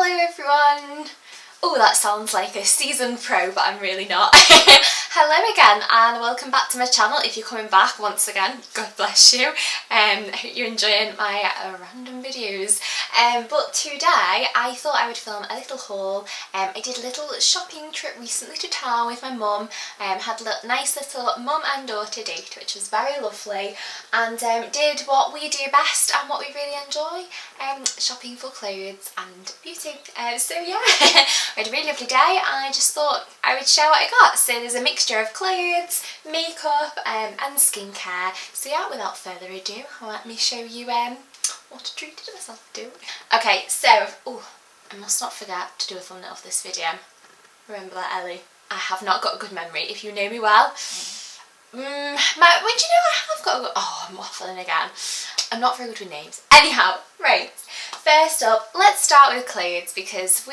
Hello everyone! Oh, that sounds like a seasoned pro, but I'm really not. Hello again and welcome back to my channel. If you're coming back once again, God bless you. I hope you're enjoying my random videos. But today I thought I would film a little haul. I did a little shopping trip recently to town with my mum. Had a nice little mum and daughter date, which was very lovely, and did what we do best and what we really enjoy, shopping for clothes and beauty. So yeah, we had a really lovely day. I just thought I would share what I got. So there's a mixture of clothes, makeup and skincare. So yeah, without further ado, let me show you what I treated myself to. Okay, so I must not forget to do a thumbnail of this video. Remember that, Ellie? I have not got a good memory. If you know me well, when do you know I have got a good... Oh, I'm waffling again. I'm not very good with names. Anyhow, right. First up, let's start with clothes, because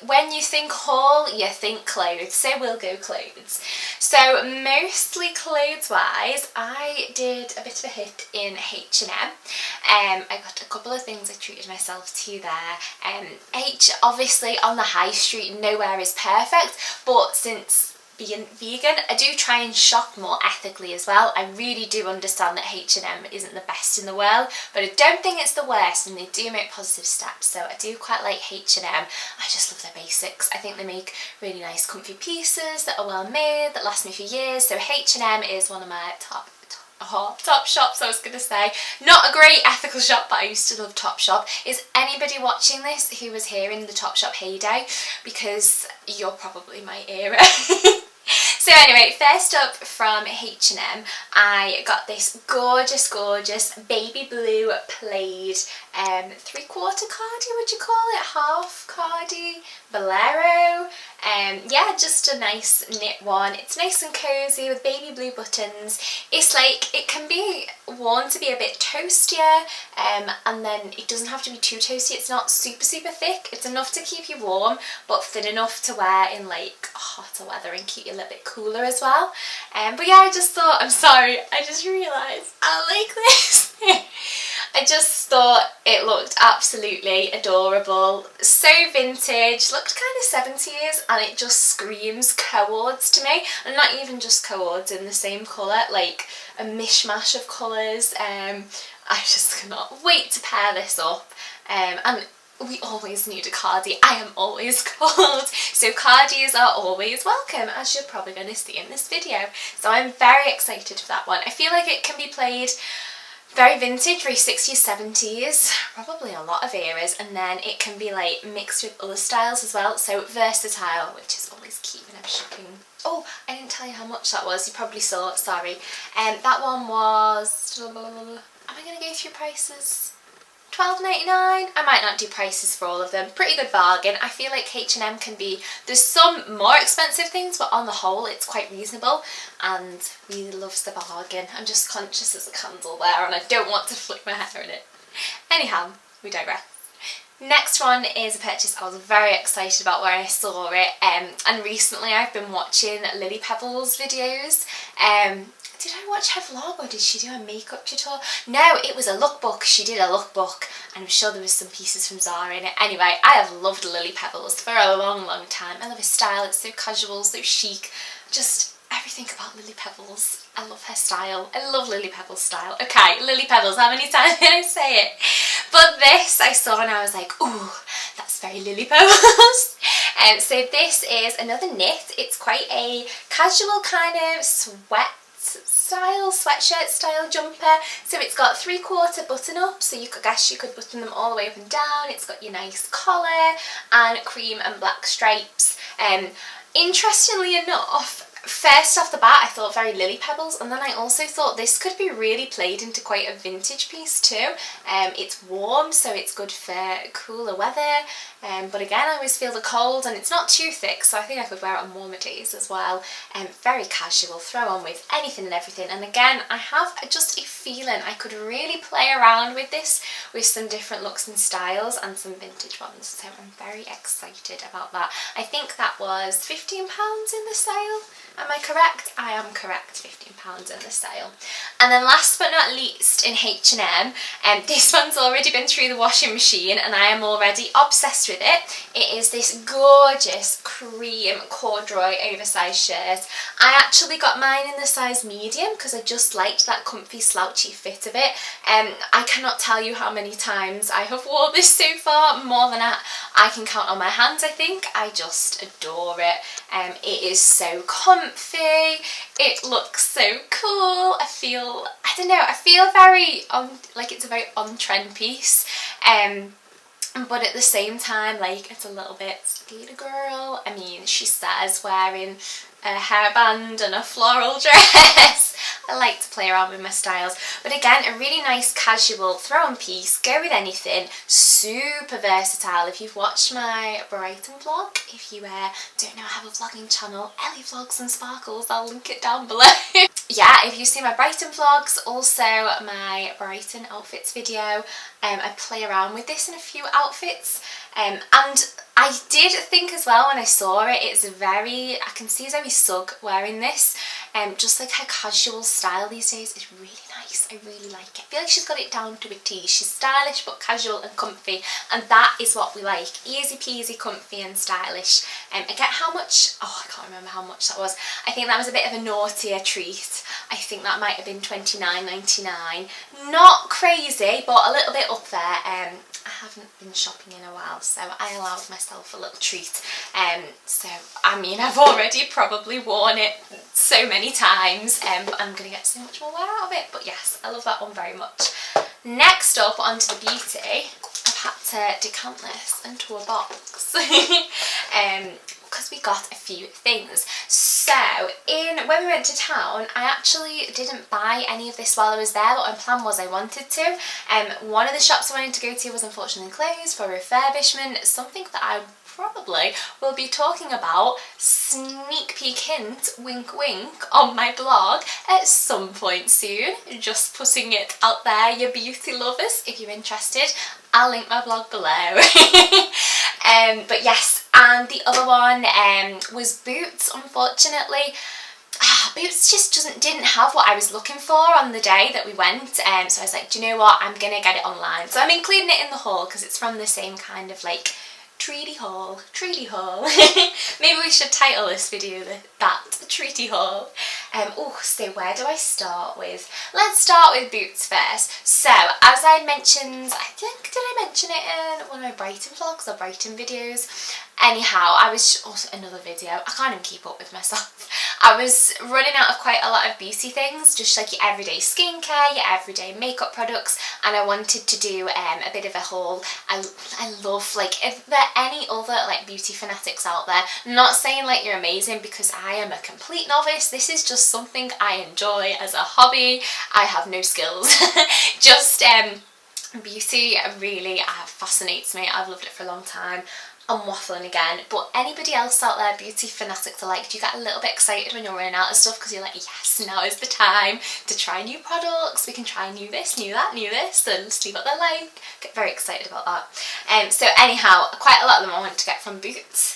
when you think haul, you think clothes, so we'll go clothes. So mostly clothes-wise, I did a bit of a hit in H&M. I got a couple of things I treated myself to there. Obviously on the high street, nowhere is perfect, but since being vegan, I do try and shop more ethically as well. I really do understand that H&M isn't the best in the world, but I don't think it's the worst, and they do make positive steps, so I do quite like H&M. I just love their basics. I think they make really nice comfy pieces that are well made, that last me for years, so H&M is one of my top shops. I was going to say, not a great ethical shop, but I used to love Topshop. Is anybody watching this who was here in the Topshop heyday? Because you're probably my era. So anyway, first up from H&M, I got this gorgeous baby blue plaid 3/4 cardi, would you call it? Half cardi, bolero. Yeah, just a nice knit one. It's nice and cozy with baby blue buttons. It's like, it can be worn to be a bit toastier, and then it doesn't have to be too toasty. It's not super thick. It's enough to keep you warm, but thin enough to wear in like hotter weather and keep you a little bit cooler as well. But yeah, I just thought, I'm sorry, I just realised I like this. I just thought it looked absolutely adorable, so vintage, looked kind of 70s, and it just screams co-ords to me, and not even just co-ords in the same colour, like a mishmash of colours. I just cannot wait to pair this up, and we always need a cardi. I am always cold, so cardis are always welcome, as you're probably going to see in this video. So I'm very excited for that one. I feel like it can be played very vintage, very 60s, 70s, probably a lot of eras, and then it can be like mixed with other styles as well, so versatile, which is always key when I'm shopping. Oh, I didn't tell you how much that was, you probably saw, sorry. That one was, am I going to go through prices? $12.99. I might not do prices for all of them. Pretty good bargain. I feel like H&M can be, there's some more expensive things, but on the whole it's quite reasonable, and really loves the bargain. I'm just conscious there's a candle there and I don't want to flick my hair in it. Anyhow, we digress. Next one is a purchase I was very excited about when I saw it, and recently I've been watching Lily Pebbles videos. Did I watch her vlog, or did she do a makeup tutorial? No, it was a lookbook. She did a lookbook, and I'm sure there was some pieces from Zara in it. Anyway, I have loved Lily Pebbles for a long time. I love her style. It's so casual, so chic. Just everything about Lily Pebbles. I love her style. I love Lily Pebbles' style. Okay, Lily Pebbles, how many times did I say it? But this I saw and I was like, ooh, that's very Lily Pebbles. So this is another knit. It's quite a casual kind of sweatshirt style jumper. So it's got 3/4 button up, so you could button them all the way up and down. It's got your nice collar and cream and black stripes. Interestingly enough, first off the bat I thought very Lily Pebbles, and then I also thought this could be really played into quite a vintage piece too. It's warm, so it's good for cooler weather, but again I always feel the cold, and it's not too thick, so I think I could wear it on warmer days as well. Very casual, throw on with anything and everything, and again I have just a feeling I could really play around with this with some different looks and styles and some vintage ones, so I'm very excited about that. I think that was £15 in the sale. Am I correct? I am correct, £15 in the sale. And then last but not least in H&M, this one's already been through the washing machine and I am already obsessed with it. It is this gorgeous cream corduroy oversized shirt. I actually got mine in the size medium because I just liked that comfy slouchy fit of it. I cannot tell you how many times I have worn this so far, more than I can count on my hands, I think. I just adore it. It is so comfy, it looks so cool. I feel very like it's a very on-trend piece, but at the same time, like, it's a little bit skater girl. I mean, she says wearing a hairband and a floral dress. I like to play around with my styles, but again, a really nice casual throw-on piece, go with anything, super versatile. If you've watched my Brighton vlog, if you don't know I have a vlogging channel, Ellie Vlogs and Sparkles, I'll link it down below. Yeah, if you see my Brighton vlogs, also my Brighton outfits video, I play around with this in a few outfits, and I did think as well when I saw it, I can see Zoe Sugg wearing this, just like her casual style these days is really nice. I really like it. I feel like she's got it down to a T. She's stylish but casual and comfy, and that is what we like. Easy peasy, comfy and stylish. I get how much, I can't remember how much that was. I think that was a bit of a naughtier treat. I think that might have been $29.99. Not crazy, but a little bit up there. I haven't been shopping in a while, so I allowed myself a little treat. So I mean, I've already probably worn it so many times, but I'm gonna get so much more wear out of it. But yes, I love that one very much. Next up, onto the beauty. I've had to decant this into a box because we got a few things. So when we went to town, I actually didn't buy any of this while I was there, but my plan was I wanted to. One of the shops I wanted to go to was unfortunately closed for refurbishment, something that I probably will be talking about, sneak peek hint, wink wink, on my blog at some point soon. Just putting it out there, you beauty lovers, if you're interested. I'll link my blog below. But yes, and the other one was boots, unfortunately. Boots just didn't have what I was looking for on the day that we went, so I was like, do you know what, I'm gonna get it online. So I'm including it in the haul because it's from the same kind of like treaty haul. Maybe we should title this video that treaty haul. So where do I start with? Let's start with boots first. So as I mentioned, I think, did I mention it in one of my Brighton vlogs or Brighton videos? Anyhow, I was also another video. I can't even keep up with myself. I was running out of quite a lot of beauty things, just like your everyday skincare, your everyday makeup products, and I wanted to do a bit of a haul. I love, like, if there are any other like beauty fanatics out there, I'm not saying like you're amazing because I am a complete novice. This is just something I enjoy as a hobby. I have no skills. Just beauty really fascinates me. I've loved it for a long time. I'm waffling again, but anybody else out there, beauty fanatics alike, do you get a little bit excited when you're running out of stuff because you're like, yes, now is the time to try new products, we can try new this, new that, new this, and see what they're like. Get very excited about that. So anyhow, quite a lot of them I want to get from Boots.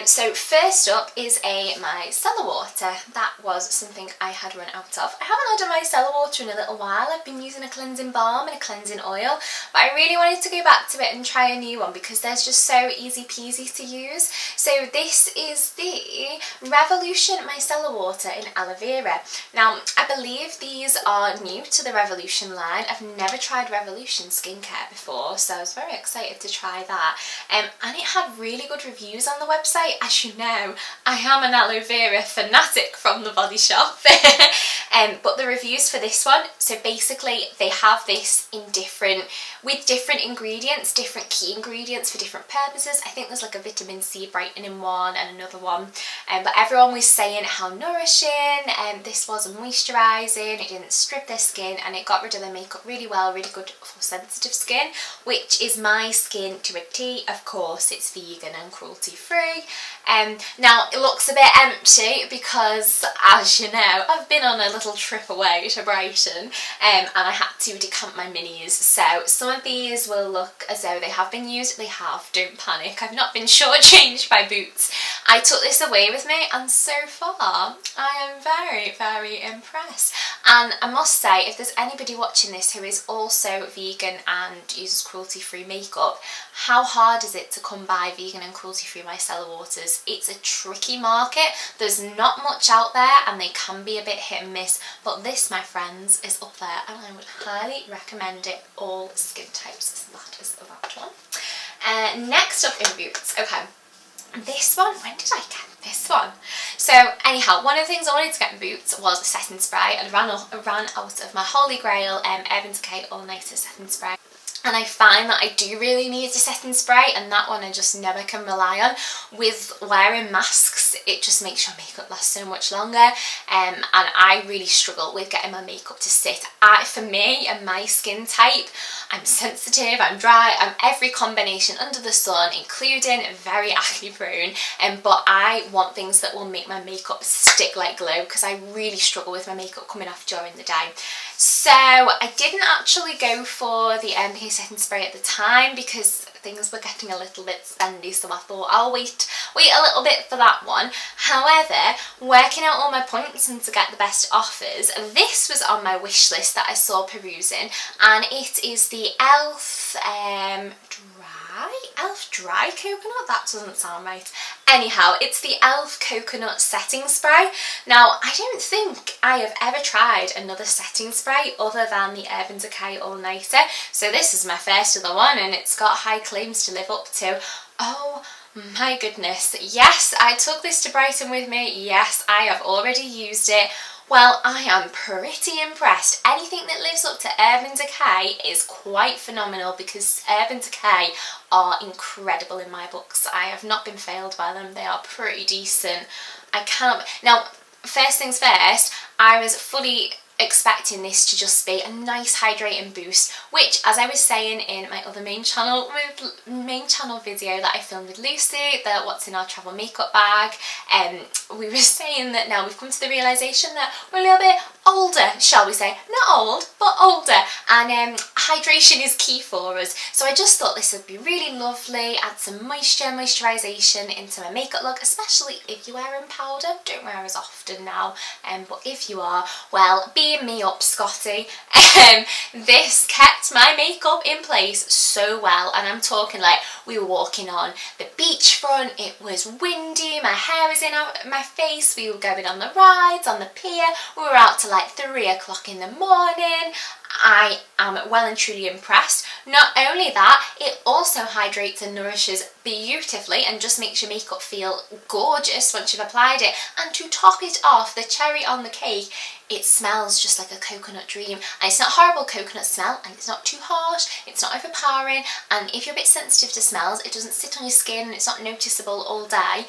So first up is my micellar water. That was something I had run out of. I haven't had a micellar water in a little while. I've been using a cleansing balm and a cleansing oil, but I really wanted to go back to it and try a new one because they're just so easy peasy to use. So this is the Revolution micellar water in aloe vera. Now I believe these are new to the Revolution line. I've never tried Revolution skincare before, so I was very excited to try that. And it had really good reviews on the website. As you know, I am an aloe vera fanatic from the Body Shop. But the reviews for this one, so basically they have this with different ingredients, different key ingredients for different purposes. I think there's like a vitamin C brightening one and another one, but everyone was saying how nourishing this was, moisturising, it didn't strip their skin and it got rid of their makeup really well, really good for sensitive skin, which is my skin to a T. Of course it's vegan and cruelty free. Now it looks a bit empty because, as you know, I've been on a little trip away to Brighton and I had to decant my minis, so some of these will look as though they have been used. They have, don't panic, I've not been shortchanged by Boots. I took this away with me, and so far I am very, very impressed. And I must say, if there's anybody watching this who is also vegan and uses cruelty-free makeup, how hard is it to come by vegan and cruelty-free micellar waters? It's a tricky market. There's not much out there and they can be a bit hit and miss, but this, my friends, is up there, and I would highly recommend it all skin types. So that is that one. Next up in boots, okay. This one, when did I get this one? So anyhow, one of the things I wanted to get in boots was setting spray. I ran out of my holy grail Urban Decay All Nighter setting spray. And I find that I do really need a setting spray, and that one I just never can rely on. With wearing masks, it just makes your makeup last so much longer, and I really struggle with getting my makeup to sit. For me and my skin type, I'm sensitive, I'm dry, I'm every combination under the sun, including very acne prone, but I want things that will make my makeup stick like glue, because I really struggle with my makeup coming off during the day. So I didn't actually go for the MK setting spray at the time because things were getting a little bit spendy, so I thought I'll wait a little bit for that one. However, working out all my points and to get the best offers, this was on my wish list that I saw perusing, and it is the Elf Dry Coconut? That doesn't sound right. Anyhow, it's the Elf Coconut Setting Spray. Now, I don't think I have ever tried another setting spray other than the Urban Decay All Nighter. So this is my first other one, and it's got high claims to live up to. Oh my goodness. Yes, I took this to Brighton with me. Yes, I have already used it. Well, I am pretty impressed. Anything that lives up to Urban Decay is quite phenomenal, because Urban Decay are incredible in my books. I have not been failed by them. They are pretty decent. I can't... Now, first things first, I was fully expecting this to just be a nice hydrating boost, which, as I was saying in my other main channel video that I filmed with Lucy, the What's in Our Travel Makeup Bag, we were saying that now we've come to the realisation that we're a little bit older, shall we say. Not old, but older, and hydration is key for us. So I just thought this would be really lovely, add some moisturisation into my makeup look, especially if you're wearing powder. Don't wear as often now, but if you are, well, beam me up, Scotty. This kept my makeup in place so well, and I'm talking like we were walking on the beachfront, it was windy, my hair was in my face, we were going on the rides, on the pier, we were out till like 3 o'clock in the morning. I am well and truly impressed. Not only that, it also hydrates and nourishes beautifully and just makes your makeup feel gorgeous once you've applied it. And to top it off, the cherry on the cake, it smells just like a coconut dream. And it's not a horrible coconut smell, and it's not too harsh, it's not overpowering, and if you're a bit sensitive to smells, it doesn't sit on your skin, it's not noticeable all day,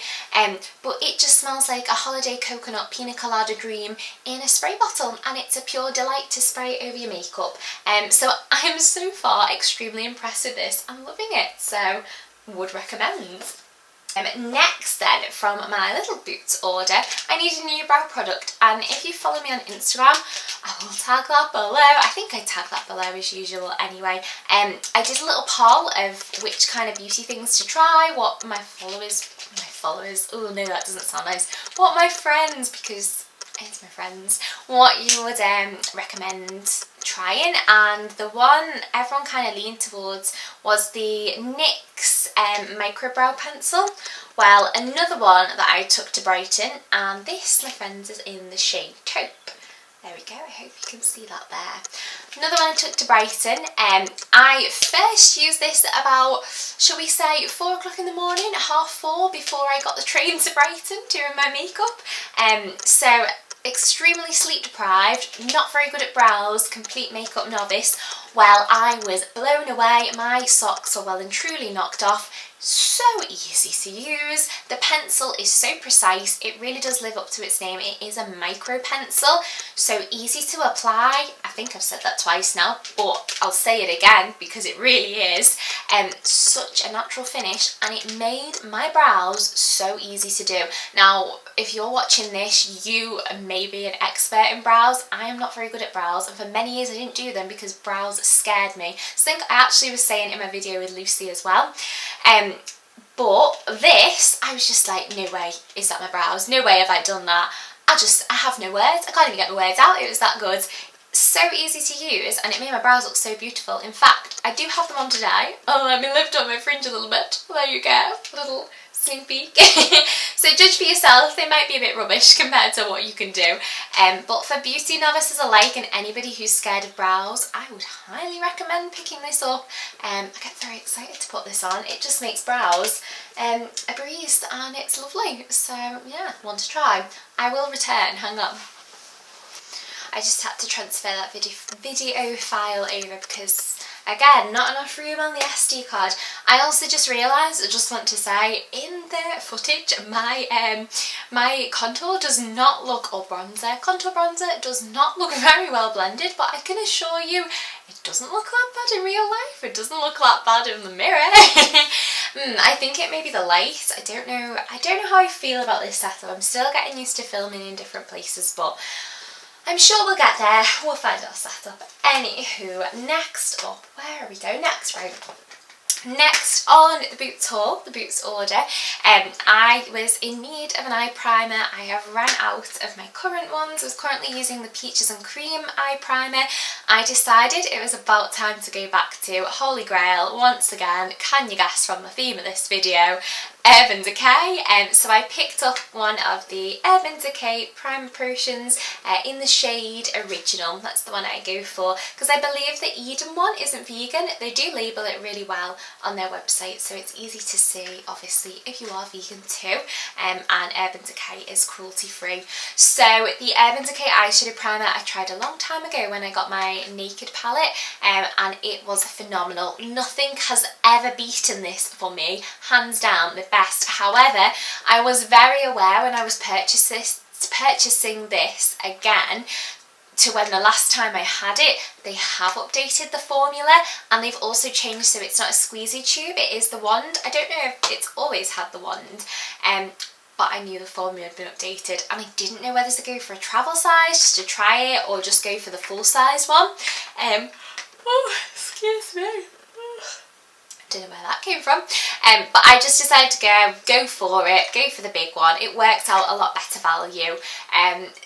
but it just smells like a holiday coconut pina colada dream in a spray bottle, and it's a pure delight to spray over your makeup. So I'm so far extremely impressed with this. I'm loving it, so would recommend. Next then, from my Little Boots order, I need a new brow product, and if you follow me on Instagram, I will tag that below. I think I tag that below as usual anyway. I did a little poll of which kind of beauty things to try, what my followers, oh no, that doesn't sound nice, what my friends, because it's my friends, what you would recommend trying, and the one everyone kind of leaned towards was the NYX micro brow pencil. Well, another one that I took to Brighton, and this, my friends, is in the shade Taupe. There we go, I hope you can see that there. Another one I took to Brighton. I first used this at about, shall we say, 4 o'clock in the morning, 3:30, before I got the train to Brighton doing my makeup. So extremely sleep deprived, not very good at brows, complete makeup novice. Well, I was blown away. My socks are well and truly knocked off. So easy to use. The pencil is so precise. It really does live up to its name. It is a micro pencil, so easy to apply. I think I've said that twice now, but I'll say it again because it really is. Such a natural finish, and it made my brows so easy to do. Now, if you're watching this, you may be an expert in brows. I am not very good at brows, and for many years I didn't do them because brows scared me. So I think I actually was saying in my video with Lucy as well. But this, I was just like, no way is that my brows, no way have I done that. I have no words, I can't even get my words out, it was that good. So easy to use, and it made my brows look so beautiful. In fact, I do have them on today. Oh, let me lift up my fringe a little bit. There you go, a little sneak peek. So judge for yourself, they might be a bit rubbish compared to what you can do. But for beauty novices alike and anybody who's scared of brows, I would highly recommend picking this up. I get very excited to put this on. It just makes brows a breeze, and it's lovely. So yeah, want to try? I will return, hang on. I just had to transfer that video file over because, again, not enough room on the SD card. I also just realised, I just want to say, in the footage, my contour does not look, or contour bronzer does not look very well blended, but I can assure you it doesn't look that bad in real life. It doesn't look that bad in the mirror. I think it may be the light. I don't know how I feel about this setup. I'm still getting used to filming in different places, but I'm sure we'll get there. We'll find our setup. Anywho, next up, where are we going next? Right. Next on the Boots haul, the Boots order, I was in need of an eye primer. I have run out of my current ones. I was currently using the Peaches and Cream eye primer. I decided it was about time to go back to Holy Grail once again. Can you guess from the theme of this video? Urban Decay. So I picked up one of the Urban Decay primer potions in the shade Original. That's the one I go for because I believe the Eden one isn't vegan. They do label it really well on their website, so it's easy to see obviously if you are vegan too, and Urban Decay is cruelty free. So the Urban Decay eyeshadow primer I tried a long time ago when I got my Naked palette, and it was phenomenal. Nothing has ever beaten this for me, hands down the best. However, I was very aware when I was purchasing this again to when the last time I had it, they have updated the formula and they've also changed so it's not a squeezy tube, it is the wand. I don't know if it's always had the wand, but I knew the formula had been updated and I didn't know whether to go for a travel size just to try it or just go for the full size one. Oh, excuse me. Don't know where that came from, but I just decided to go for it, go for the big one. It worked out a lot better value,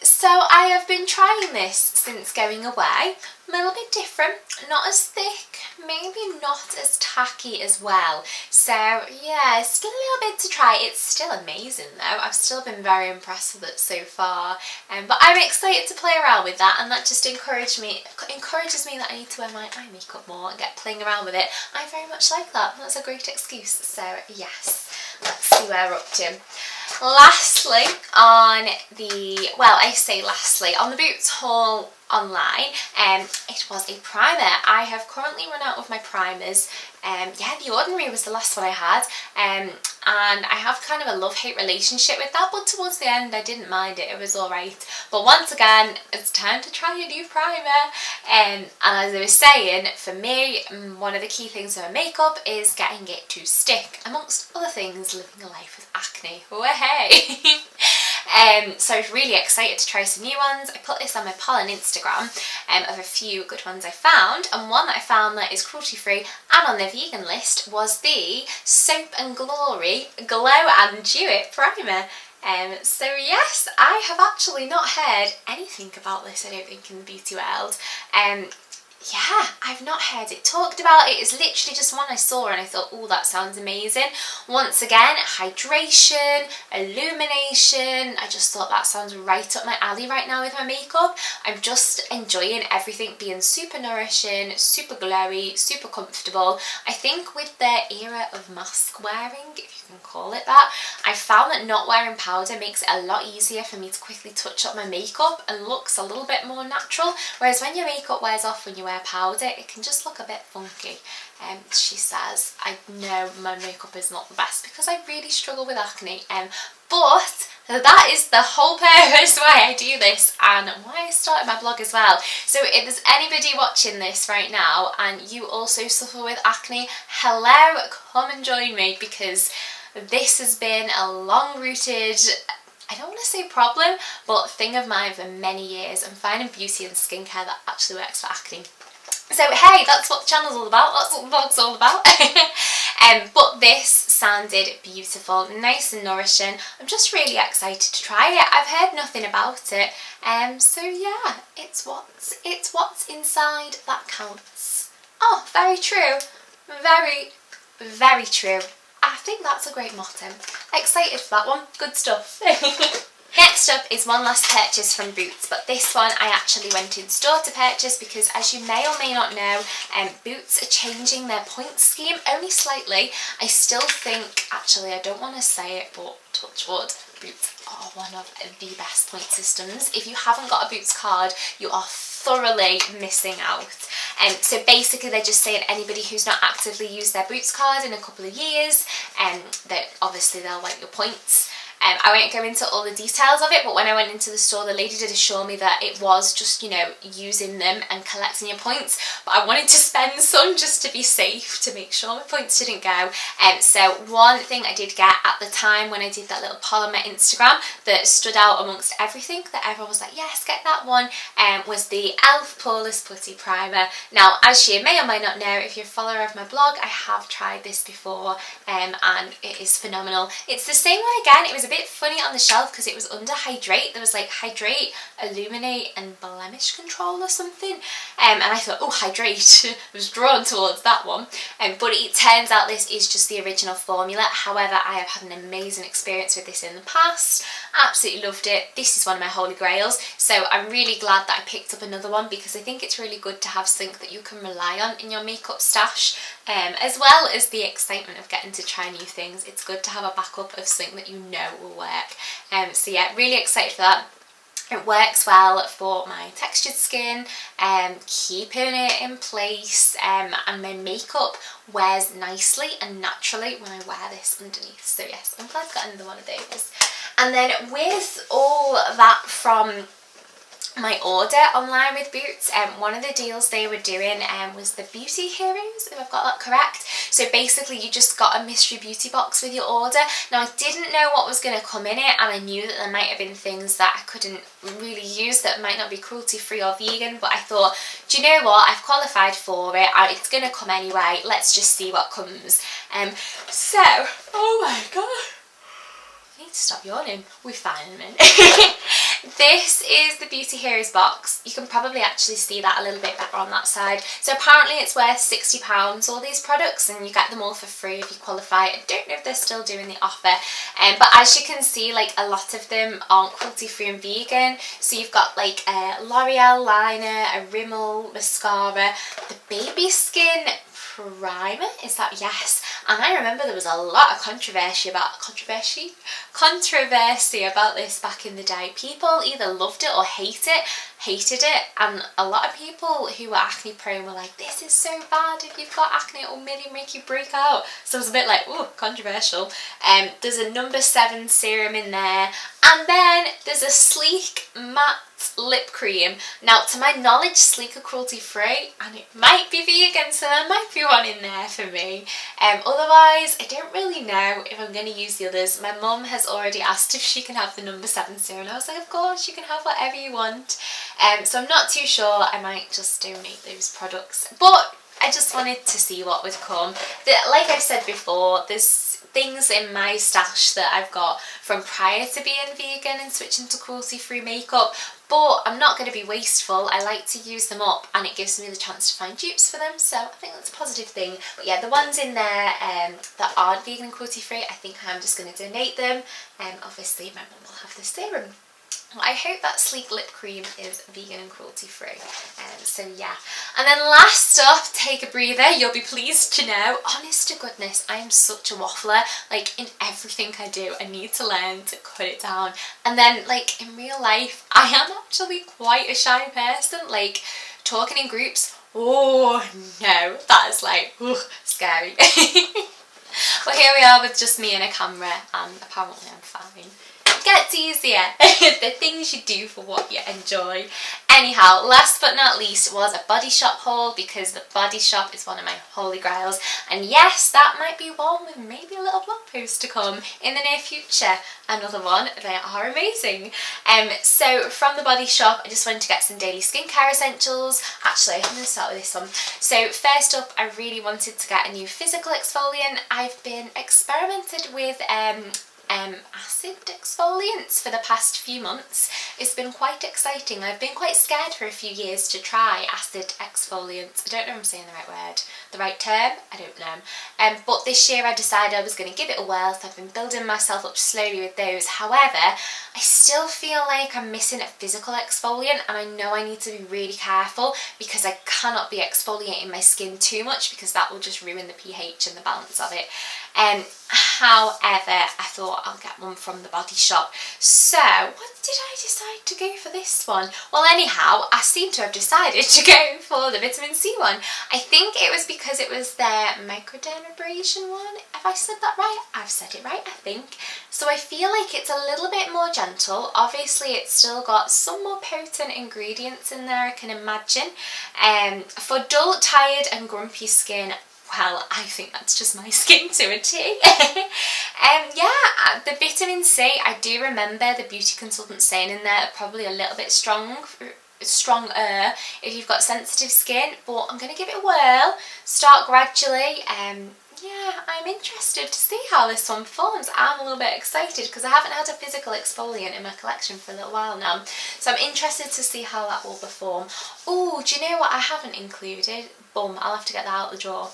so I have been trying this since going away. A little bit different, not as thick, maybe not as tacky as well, so yeah, still a little bit to try. It's still amazing though. I've still been very impressed with it so far, but I'm excited to play around with that, and that just encourages me that I need to wear my eye makeup more and get playing around with it. I very much like that. That's a great excuse, so yes, let's see where we're up to. Lastly, on the Boots haul online, it was a primer. I have currently run out of my primers. Yeah, the Ordinary was the last one I had, and I have kind of a love-hate relationship with that, but towards the end I didn't mind it, it was alright. But once again, it's time to try a new primer, and as I was saying, for me, one of the key things in my makeup is getting it to stick, amongst other things, living a life with acne. Way! So I was really excited to try some new ones. I put this on my poll on Instagram of a few good ones I found, and one that I found that is cruelty free and on the vegan list was the Soap and Glory Glow and Dew It primer. So yes, I have actually not heard anything about this, I don't think, in the beauty world. Yeah, I've not heard it talked about. It is literally just one I saw and I thought, oh, that sounds amazing. Once again, hydration, illumination. I just thought that sounds right up my alley right now with my makeup. I'm just enjoying everything being super nourishing, super glowy, super comfortable. I think with the era of mask wearing, if you can call it that, I found that not wearing powder makes it a lot easier for me to quickly touch up my makeup and looks a little bit more natural. Whereas when your makeup wears off when you wear powder, it can just look a bit funky. She says, I know my makeup is not the best because I really struggle with acne, but that is the whole purpose why I do this and why I started my blog as well. So if there's anybody watching this right now and you also suffer with acne, hello, come and join me, because this has been a long-rooted, I don't want to say problem, but thing of mine for many years. I'm finding beauty and skincare that actually works for acne. So hey, that's what the channel's all about, that's what the vlog's all about. But this sounded beautiful, nice and nourishing. I'm just really excited to try it. I've heard nothing about it, so yeah, it's what's inside that counts. Oh, very true, very, very true. I think that's a great motto. Excited for that one. Good stuff. Next up is one last purchase from Boots, but this one I actually went in store to purchase because, as you may or may not know, Boots are changing their points scheme only slightly. I still think, actually I don't want to say it, but touch wood, Boots are one of the best point systems. If you haven't got a Boots card, you are thoroughly missing out. So basically they're just saying anybody who's not actively used their Boots card in a couple of years, that obviously they'll wipe your points. I won't go into all the details of it, but when I went into the store, the lady did assure me that it was just, you know, using them and collecting your points. But I wanted to spend some just to be safe, to make sure my points didn't go. So one thing I did get at the time when I did that little poll on my Instagram that stood out amongst everything, that everyone was like, yes, get that one, was the e.l.f. Poreless Putty Primer. Now, as you may or may not know, if you're a follower of my blog, I have tried this before, and it is phenomenal. It's the same one again. It was a bit funny on the shelf because it was under Hydrate. There was like Hydrate, Illuminate and Blemish Control or something, and I thought, oh, Hydrate. I was drawn towards that one, but it turns out this is just the original formula. However, I have had an amazing experience with this in the past. Absolutely loved it. This is one of my holy grails, so I'm really glad that I picked up another one because I think it's really good to have something that you can rely on in your makeup stash, as well as the excitement of getting to try new things. It's good to have a backup of something that you know will work. So yeah, really excited for that. It works well for my textured skin, keeping it in place, and my makeup wears nicely and naturally when I wear this underneath. So yes, I'm glad I got another one of those. And then with all that from my order online with Boots, one of the deals they were doing was the Beauty Heroes, if I've got that correct. So basically you just got a mystery beauty box with your order. Now I didn't know what was going to come in it, and I knew that there might have been things that I couldn't really use that might not be cruelty free or vegan, but I thought, do you know what, I've qualified for it, it's going to come anyway, let's just see what comes. So, oh my god, I need to stop yawning. We're fine in a minute. This is the Beauty Heroes box. You can probably actually see that a little bit better on that side. So apparently it's worth £60, all these products, and you get them all for free if you qualify. I don't know if they're still doing the offer, but as you can see, like, a lot of them aren't cruelty free and vegan. So you've got like a L'Oreal liner, a Rimmel mascara, the baby skin primer, is that? Yes. And I remember there was a lot of controversy about this back in the day. People either loved it or hated it, and a lot of people who were acne prone were like, this is so bad, if you've got acne it'll really make you break out. So it was a bit like, ooh, controversial. There's a No. 7 serum in there, and then there's a sleek matte lip cream. Now, to my knowledge, sleek are cruelty free, and it might be vegan, so there might be one in there for me. Otherwise, I don't really know if I'm going to use the others. My mum has already asked if she can have the No. 7 serum. I was like, of course, you can have whatever you want. So I'm not too sure. I might just donate those products, but I just wanted to see what would come. Like I've said before, there's things in my stash that I've got from prior to being vegan and switching to cruelty-free makeup, but I'm not going to be wasteful. I like to use them up, and it gives me the chance to find dupes for them, so I think that's a positive thing. But yeah, the ones in there that aren't vegan and cruelty-free, I think I'm just going to donate them. Obviously my mum will have the serum. I hope that sleek lip cream is vegan and cruelty free. So yeah. And then last up, take a breather, you'll be pleased to know, honest to goodness, I am such a waffler. Like, in everything I do, I need to learn to cut it down. And then, like, in real life, I am actually quite a shy person. Like, talking in groups, oh no, that is like, scary. But here we are with just me and a camera, and apparently I'm fine. gets easier. The things you do for what you enjoy. Anyhow, last but not least was a Body Shop haul, because the Body Shop is one of my holy grails, and yes, that might be one with maybe a little blog post to come in the near future. Another one, they are amazing. So from the Body Shop, I just wanted to get some daily skincare essentials. Actually, I'm going to start with this one. So first up, I really wanted to get a new physical exfoliant. I've been experimented with acid exfoliants for the past few months. It's been quite exciting. I've been quite scared for a few years to try acid exfoliants. I don't know if I'm saying the right word, the right term, I don't know. But this year I decided I was going to give it a whirl, so I've been building myself up slowly with those. However, I still feel like I'm missing a physical exfoliant, and I know I need to be really careful because I cannot be exfoliating my skin too much, because that will just ruin the pH and the balance of it. However, I thought I'll get one from the Body Shop. So, what did I decide to go for this one? Well, anyhow, I seem to have decided to go for the vitamin C one. I think it was because it was their microdermabrasion one. Have I said that right? I've said it right, I think. So I feel like it's a little bit more gentle. Obviously, it's still got some more potent ingredients in there, I can imagine. For dull, tired and grumpy skin, well, I think that's just my skin to a T. Yeah, the vitamin C, I do remember the beauty consultant saying in there probably a little bit stronger if you've got sensitive skin, but I'm going to give it a whirl, start gradually. Yeah, I'm interested to see how this one performs. I'm a little bit excited because I haven't had a physical exfoliant in my collection for a little while now, so I'm interested to see how that will perform. Oh, do you know what I haven't included? Bum, I'll have to get that out of the drawer.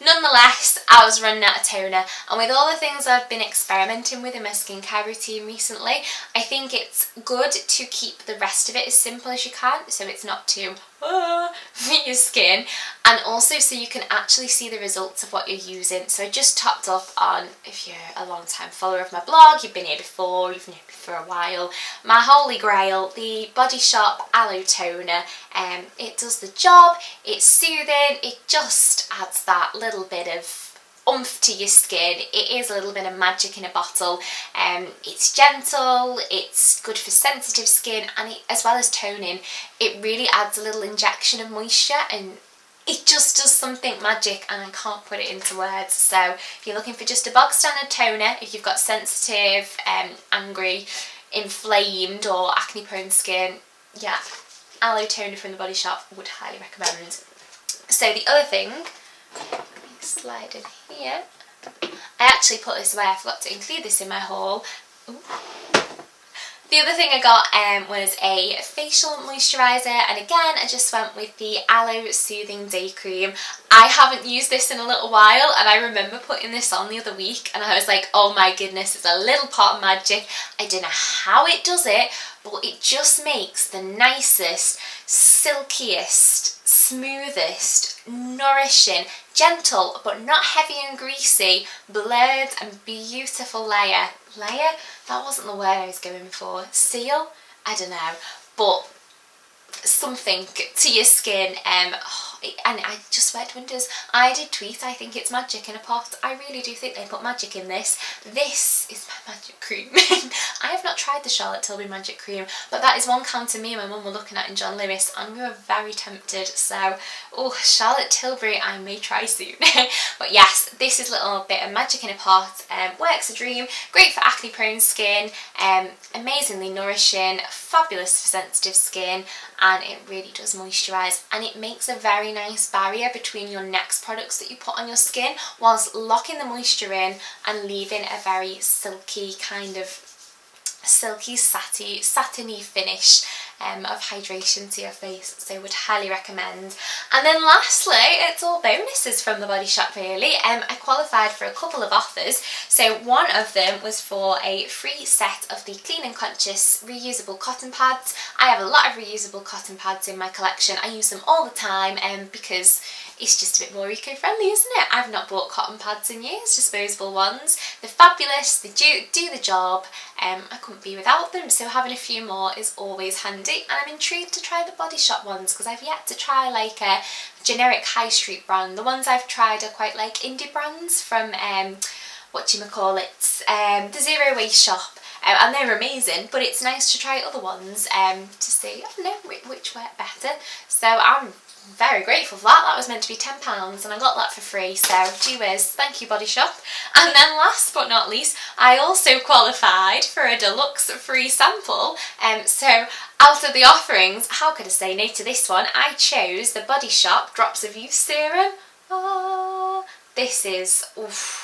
Nonetheless, I was running out of toner, and with all the things I've been experimenting with in my skincare routine recently, I think it's good to keep the rest of it as simple as you can, so it's not too for your skin, and also so you can actually see the results of what you're using. So I just topped up on, if you're a long time follower of my blog, you've been here before, you've known me for a while, my holy grail, the Body Shop Aloe Toner. It does the job, it's soothing, it just adds that little bit of oomph to your skin. It is a little bit of magic in a bottle. It's gentle, it's good for sensitive skin, and as well as toning, it really adds a little injection of moisture, and it just does something magic, and I can't put it into words. So if you're looking for just a bog standard toner, if you've got sensitive, angry, inflamed or acne prone skin, yeah, Aloe Toner from the Body Shop would highly recommend. So the other thing, let me slide in here. I actually put this away, I forgot to include this in my haul. Ooh. The other thing I got was a facial moisturiser, and again I just went with the Aloe Soothing Day Cream. I haven't used this in a little while, and I remember putting this on the other week and I was like, oh my goodness, it's a little pot of magic. I don't know how it does it, but it just makes the nicest, silkiest, smoothest, nourishing, gentle but not heavy and greasy, blurred and beautiful layer. That wasn't the word I was going for. Seal? I don't know. But something to your skin, and I just wet wonders. I did tweet, I think it's magic in a pot. I really do think they put magic in this. This is my magic cream. I have not tried the Charlotte Tilbury magic cream, but that is one counter me and my mum were looking at in John Lewis, and we were very tempted. So, oh, Charlotte Tilbury I may try soon. But yes, this is a little bit of magic in a pot. Works a dream. Great for acne prone skin. Amazingly nourishing. Fabulous for sensitive skin. And it really does moisturise, and it makes a very nice barrier between your next products that you put on your skin, whilst locking the moisture in and leaving a very silky kind of satiny finish of hydration to your face. So would highly recommend. And then lastly, it's all bonuses from the Body Shop really. I qualified for a couple of offers. So one of them was for a free set of the Clean and Conscious reusable cotton pads. I have a lot of reusable cotton pads in my collection. I use them all the time because it's just a bit more eco-friendly, isn't it? I've not bought cotton pads in years, disposable ones. They're fabulous, they do the job. I couldn't be without them, so having a few more is always handy. And I'm intrigued to try the Body Shop ones, because I've yet to try like a generic high street brand. The ones I've tried are quite like indie brands from, the Zero Waste Shop. and they're amazing, but it's nice to try other ones to see, I don't know, which work better. So I'm very grateful for that. That was meant to be £10 and I got that for free, so gee whiz, thank you Body Shop. And then last but not least, I also qualified for a deluxe free sample. So out of the offerings, how could I say no to this one? I chose the Body Shop Drops of Youth Serum. Oh, this is, oof.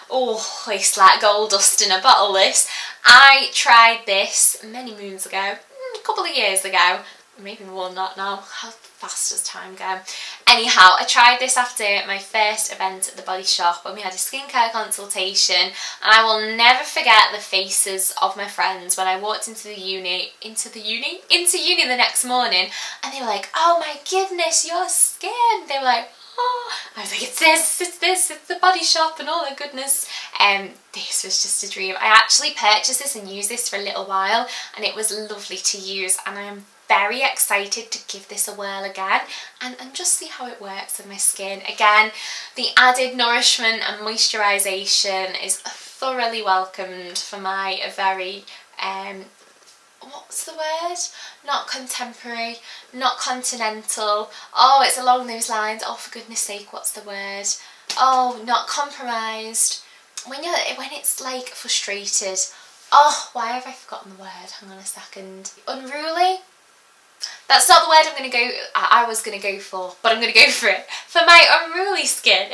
Oh, it's like gold dust in a bottle, this. I tried this many moons ago, a couple of years ago, maybe more than that now. How fast does time go? Anyhow, I tried this after my first event at the Body Shop when we had a skincare consultation, and I will never forget the faces of my friends when I walked into uni the next morning, and they were like, "Oh my goodness, your skin!" They were like, "Oh," I was like, "It's this, it's the Body Shop and all that goodness." This was just a dream. I actually purchased this and used this for a little while, and it was lovely to use, and I am very excited to give this a whirl again and just see how it works with my skin. Again, the added nourishment and moisturisation is thoroughly welcomed for my very, what's the word? Not contemporary, not continental. Oh, it's along those lines. Oh, for goodness sake, what's the word? Oh, not compromised. When it's like frustrated. Oh, why have I forgotten the word? Hang on a second. Unruly? That's not the word I was going to go for, but I'm going to go for it. For my unruly skin.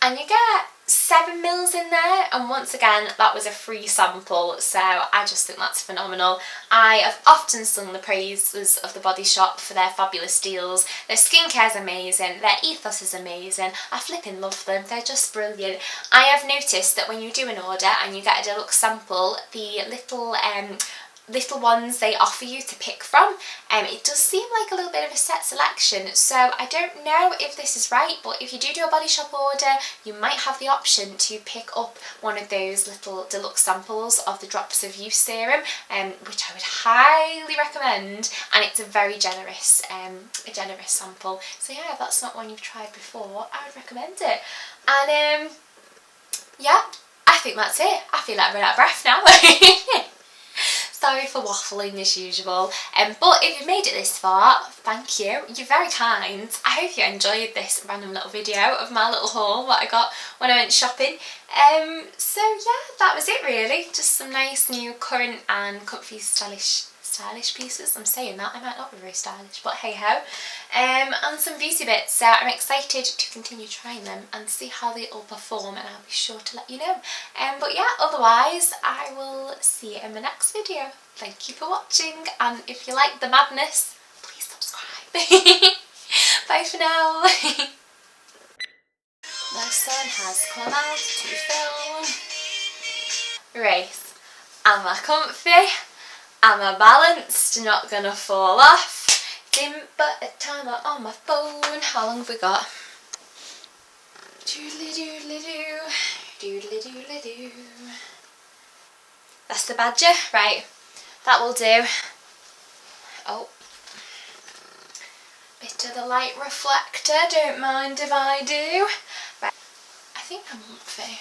And you get 7 mils in there, and once again that was a free sample, so I just think that's phenomenal. I have often sung the praises of the Body Shop for their fabulous deals. Their skincare is amazing, their ethos is amazing, I flipping love them, they're just brilliant. I have noticed that when you do an order and you get a deluxe sample, the little ones they offer you to pick from, it does seem like a little bit of a set selection, so I don't know if this is right, but if you do a Body Shop order, you might have the option to pick up one of those little deluxe samples of the Drops of Youth Serum, which I would highly recommend, and it's a very generous sample. So yeah, if that's not one you've tried before, I would recommend it. And yeah, I think that's it. I feel like I'm running out of breath now. Sorry for waffling as usual, but if you've made it this far, thank you. You're very kind. I hope you enjoyed this random little video of my little haul, what I got when I went shopping. So yeah, that was it really. Just some nice new current and comfy stylish pieces. I'm saying that, I might not be very stylish, but hey ho. And some beauty bits, so I'm excited to continue trying them and see how they all perform, and I'll be sure to let you know. But yeah, otherwise I will see you in my next video. Thank you for watching, and if you like the madness, please subscribe. Bye for now. The sun has come out to film. Right, am I comfy? Am I balanced? Not gonna fall off? Didn't put a timer on my phone. How long have we got? Doodly doodly doo. Doodly doodly doo. That's the badger. Right, that will do. Oh. Bit of the light reflector. Don't mind if I do. Right. I think I'm comfy.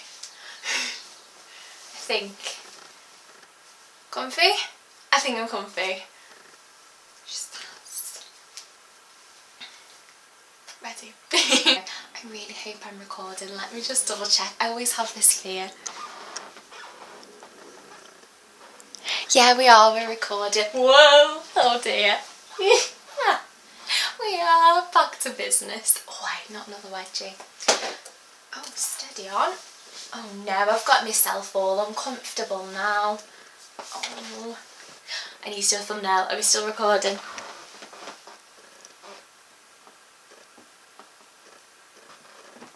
I think. Comfy? I think I'm comfy. Ready. I really hope I'm recording. Let me just double check. I always have this fear. Yeah, we're recording. Whoa! Oh dear. We are back to business. Oh wait, not another wedgie. Oh, steady on. Oh no, I've got myself all uncomfortable now. Oh. I need to do a thumbnail. Are we still recording?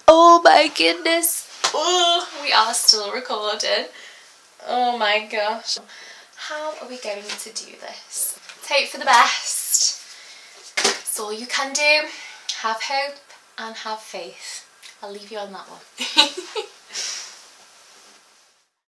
Oh my goodness. Oh, we are still recording. Oh my gosh. How are we going to do this? Hope for the best. It's all you can do. Have hope and have faith. I'll leave you on that one.